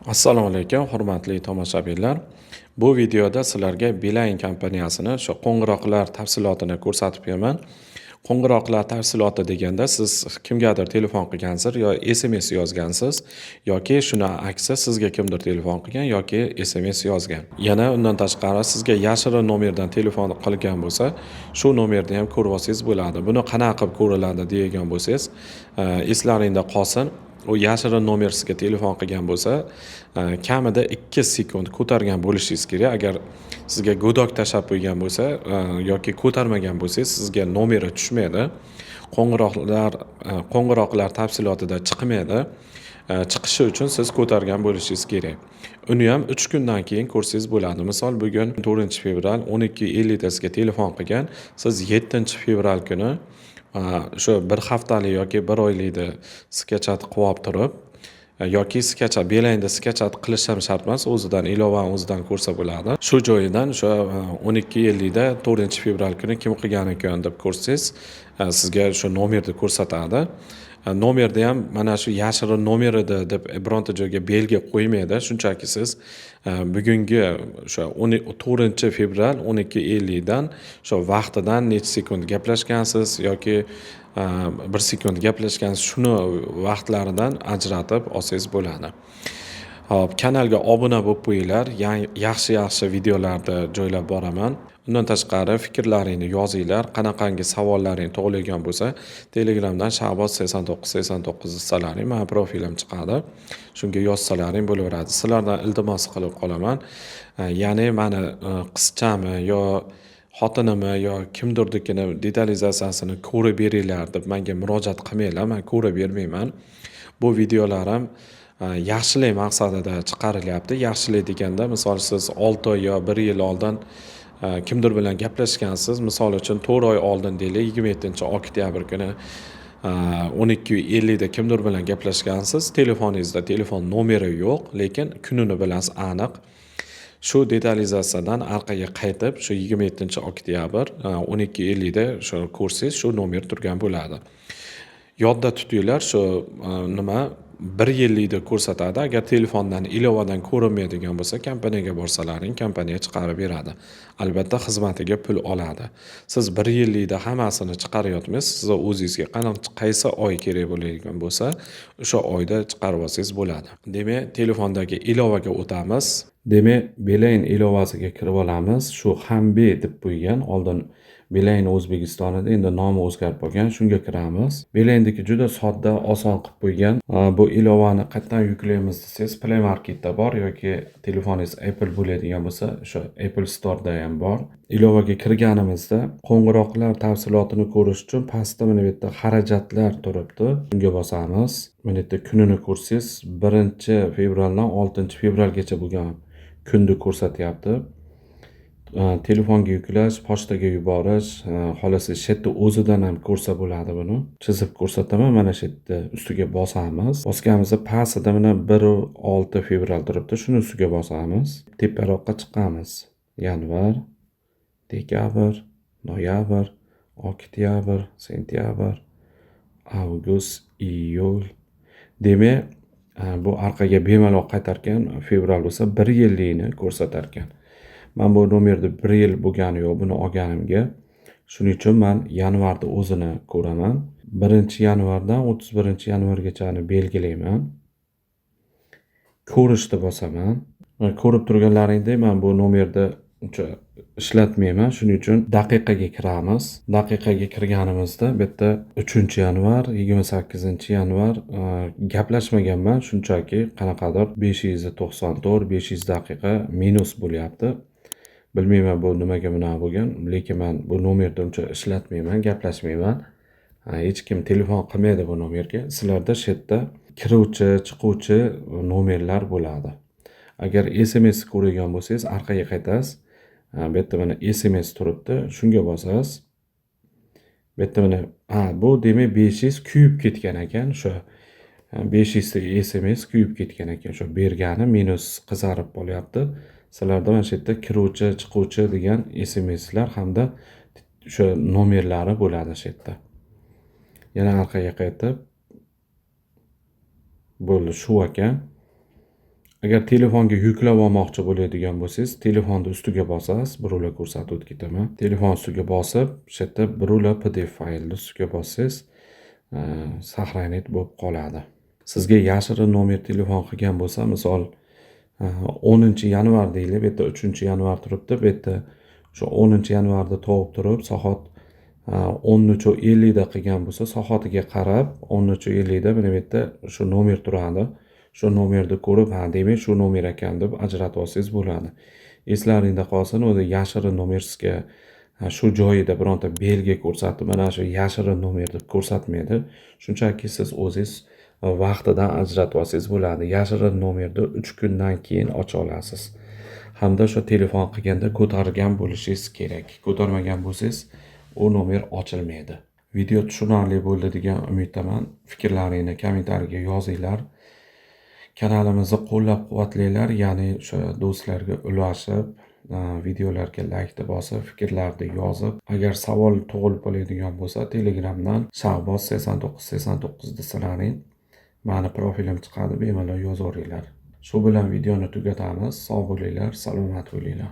Assalomu alaykum, hurmatli tomoshabinlar. Bu videoda sizlarga Beeline kompaniyasini shu qo'ng'iroqlar tafsilotini ko'rsatib beraman. Qo'ng'iroqlar tafsiloti deganda siz kimgadir telefon qilgansiz yo SMS yozgansiz yoki shuni aksi sizga kimdir telefon qilgan yoki SMS yozgan. Yana undan tashqari sizga yashirin nomerdan telefon qilgan bo'lsa, shu nomerni ham ko'rib olsangiz bo'ladi. Buni qanaqa qilib ko'riladi degan bo'lsangiz, eslaringda qolsin. U yashirin nomer sizga telefon qilgan bo'lsa, kamida 2 sekund ko'targan bo'lishingiz kerak. Agar sizga go'dok tashlab qo'ygan bo'lsa yoki ko'tarmagan bo'lsangiz, sizga nomeri tushmaydi. Qo'ng'iroqlar tafsilotida chiqmaydi. Chiqishi uchun siz ko'targan bo'lishingiz kerak. Uni ham 3 kundan keyin ko'rsangiz bo'ladi. Misol bugun 4-fevral 12:50 da sizga telefon qilgan, siz 7-fevral kuni shu bir haftalik yoki bir oylikni sketchat qilib turib yoki sketchat Beeline'da sketchat qilish ham shart emas, o'zidan ilovani o'zidan ko'rsa bo'ladi. Shu joyidan o'sha 12:50 da 4-fevral kuni kim qilgan ekan deb ko'rsangiz, sizga shu nomerni ko'rsatadi. Nomerda ham mana shu yashirin nomer edi deb bironta joyga belgi qo'ymaydi. Shunchaki siz bugungi o'sha 4-fevral 12:50 dan shu vaqtidan necha sekund gaplashgansiz yoki 1 sekund gaplashgansiz, shuni vaqtlaridan ajratib olsangiz bo'ladi. Hop, kanalga obuna bo'lib qo'yinglar. Yaxshi videolarni joylab boraman. Undan tashqari fikrlaringni yozinglar. Qanaqangi savollaring tug'ilgan bo'lsa, Telegramdan Shahboz8989 yozsalaring, men profilim chiqadi. Shunga yozsalaring bo'laveradi. Sizlardan iltimos qilib qolaman. Ya'ni meni qizchami yo xotinimi yo kimdirnikini detalizatsiyasini ko'rib beringlar deb menga murojaat qilmanglar. Men ko'rib bermayman. Bu videolarim yaxshilik maqsadida chiqarilyapti. Yaxshilik deganda, misol siz 6 oy yo 1 yil oldin kimdir bilan gaplashgansiz, misol uchun 4 oy oldin deylik, 27-oktyabr kuni 12:50 da kimdir bilan gaplashgansiz, telefoningizda telefon nomeri yo'q, lekin kunini bilasiz aniq. Shu detalizatsiyadan orqaga qaytib, shu 27-oktyabr 12:50 da shu ko'rsangiz, shu nomer turgan bo'ladi. Yodda tutinglar, shu nima 1 yillikni ko'rsatadi. Agar telefondan ilovadan ko'rinmaydigan bo'lsa, kompaniyaga borsalaring, kompaniya chiqarib beradi. Albatta xizmatiga pul oladi. Siz 1 yillikda hammasini chiqarayotmaysiz. Siz o'zingizga qaysi oy kerak bo'ladigan bo'lsa, o'sha oyda chiqarib olsangiz bo'ladi. Demak, telefondagi ilovaga o'tamiz. Demak, Beeline ilovasiga kirib olamiz. Shu Hambe deb qo'ygan, oldin Beeline O'zbekistonida, endi nomi o'zgarib qolgan. Shunga kiramiz. Beeline'dagi juda sodda, oson qilib qo'ygan. Bu ilovani qayerdan yuklaymiz desangiz, Play Marketda bor yoki telefoningiz Apple bo'ladigan bo'lsa, o'sha Apple Store'da ham bor. Ilovaga kirganimizda qo'ng'iroqlar tafsilotini ko'rish uchun pastda mana bu yerda xarajatlar turibdi. Bunga bosamiz. Mana bu yerda kunini ko'rsangiz, 1-fevraldan 6-fevralgacha bo'lgan kunni ko'rsatyapti. Telefonga yuklash, pochtaga yuborish, xolasi shetda o'zidan ham ko'rsa bo'ladi buni. Chizib ko'rsataman, mana shu yerda ustiga bosamiz. Bosganimizda pastida mana 1-6-fevral turibdi. Shuni ustiga bosamiz. Teparoqqa chiqamiz. Yanvar, dekabr, noyabr, oktyabr, sentyabr, avgust, iyul. Demak, bu orqaga bemalol qaytargan, fevral bo'lsa 1 yillikni ko'rsatar ekan. Men bu nomerda 1 yil bo'lgani yo'q buni olganimga. Shuning uchun men yanvarda o'zini ko'raman. 1-yanvardan 31-yanvargacha belgilayman. Ko'rishni bosaman. Ko'rib turganlaringdek, men bu nomerda uncha ishlatmayman. Shuning uchun daqiqaga kiramiz. Daqiqaga kirganimizda bu yerda 3-yanvar, 28-yanvar gaplashmaganman. Shunchaki qanaqadir 594, 500 daqiqa minus bo'lyapti. Bilmayman bu nimaga bunaqa bo'lgan, lekin men bu nomerda uncha ishlatmayman, gaplashmayman. Hech kim telefon qilmaydi bu nomerga. Sizlarda shu yerda kiruvchi, chiquvchi nomerlar bo'ladi. Agar SMS ko'rgan bo'lsangiz, orqaga qaytasiz. Bu yerda mana SMS turibdi. Shunga bosasiz. Bu yerda mana bu demak 500 kuyib ketgan ekan. Shu 500 dagi SMS kuyib ketgan ekan. Shu bergani minus qizarib qolyapti. Sizlarda mana shu yerda kiruvchi, chiquvchi degan SMSlar hamda o'sha nomerlari bo'ladi shu yerda. Yana orqaga qaytib bo'ldi shu ekan. Agar telefonga yuklab olmoqchi bo'ladigan bo'lsangiz, telefonni ustiga bosasiz, birula ko'rsatib o'tib ketaman. Telefon ustiga bosib, o'sha yerda birula PDF faylni ustiga bossangiz, saqlanib bo'lib qoladi. Sizga yashirin nomer telefon qilgan bo'lsa, misol 10-yanvar deylik, bu yerda 3-yanvar turibdi, bu yerda o'sha 10-yanvarda topib turib, soat 10:50 da qilgan bo'lsa, soatiga qarab 10:50 da mana bu yerda shu nomer turadi. Shu nomerni ko'rib, ha, demak shu nomer ekan deb ajratib olsangiz bo'ladi. Eslaringda qolsin, o'zi yashirin nomer sizga shu joyida bironta belgi ko'rsatib, mana shu yashirin nomer deb ko'rsatmaydi. Shunchaki siz o'zingiz vaqtidan ajratib olsangiz bo'ladi. Yashirin nomerni 3 kundan keyin ocha olasiz. Hamda o'sha telefon qilganda ko'targan bo'lishingiz kerak. Ko'tarmagan bo'lsangiz, u nomer ochilmaydi. Video tushunarli bo'ldi degan umiddaman. Fikrlaringni kommentariyaga yozinglar. Kanalimizni qo'llab-quvvatlanglar, ya'ni o'sha do'stlarga ulashib, videolarga like bosib, fikrlarni yozib, agar savol tug'ilib qoladigan bo'lsa, Telegramdan Shahboz8989 desalaring, mani profilim chiqadi, bemalol yozaveringlar. Shu bilan videoni tugatamiz. Sog' bo'linglar, salomat bo'linglar.